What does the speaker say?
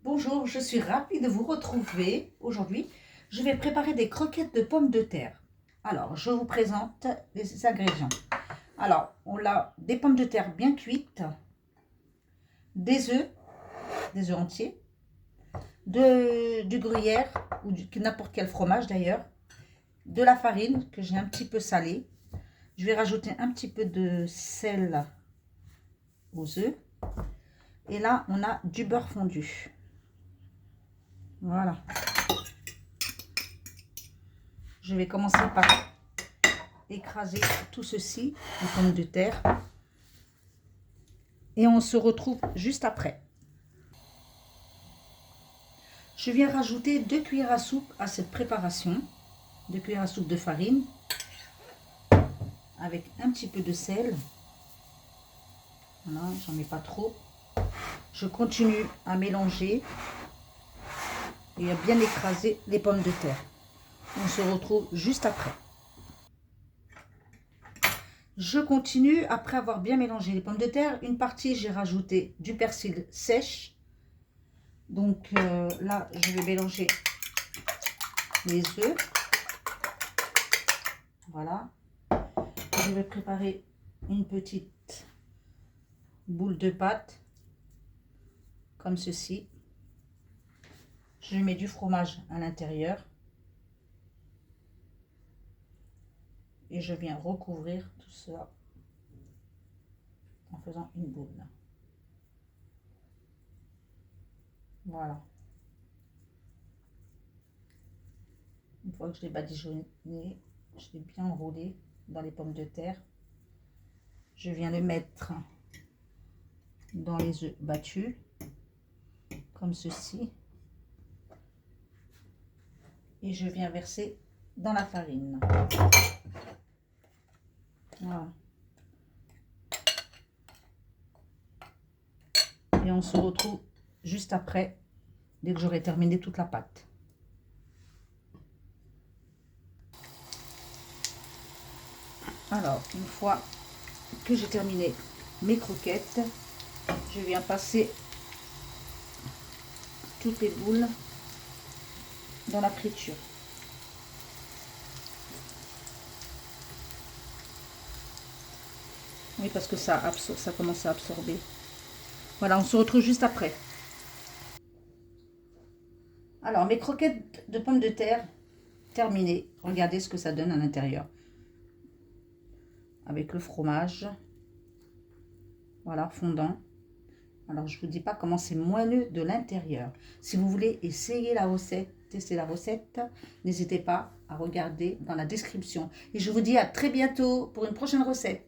Bonjour, je suis ravie de vous retrouver aujourd'hui. Je vais préparer des croquettes de pommes de terre. Alors, je vous présente les ingrédients. Alors, on a des pommes de terre bien cuites, des œufs entiers, du gruyère ou n'importe quel fromage d'ailleurs, de la farine que j'ai un petit peu salée. Je vais rajouter un petit peu de sel aux œufs. Et là, on a du beurre fondu. Voilà. Je vais commencer par écraser tout ceci, les pommes de terre. Et on se retrouve juste après. Je viens rajouter 2 cuillères à soupe à cette préparation. 2 cuillères à soupe de farine. Avec un petit peu de sel. Voilà, j'en mets pas trop. Je continue à mélanger. Et à bien écraser les pommes de terre. On se retrouve juste après. Je continue, après avoir bien mélangé les pommes de terre, une partie j'ai rajouté du persil sèche. Donc là, je vais mélanger les œufs. Voilà. Je vais préparer une petite boule de pâte, comme ceci. Je mets du fromage à l'intérieur. Et je viens recouvrir tout ça en faisant une boule. Voilà. Une fois que je l'ai badigeonné, je l'ai bien enroulé dans les pommes de terre. Je viens le mettre dans les œufs battus, comme ceci. Et je viens verser dans la farine. Voilà. Et on se retrouve juste après, dès que j'aurai terminé toute la pâte. Alors, une fois que j'ai terminé mes croquettes, je viens passer toutes les boules dans la friture. Oui, parce que ça commence à absorber. Voilà, on se retrouve juste après. Alors, mes croquettes de pommes de terre terminées. Regardez ce que ça donne à l'intérieur. Avec le fromage. Voilà, fondant. Alors, je ne vous dis pas comment c'est moelleux de l'intérieur. Si vous voulez essayer la recette, tester la recette, n'hésitez pas à regarder dans la description. Et je vous dis à très bientôt pour une prochaine recette.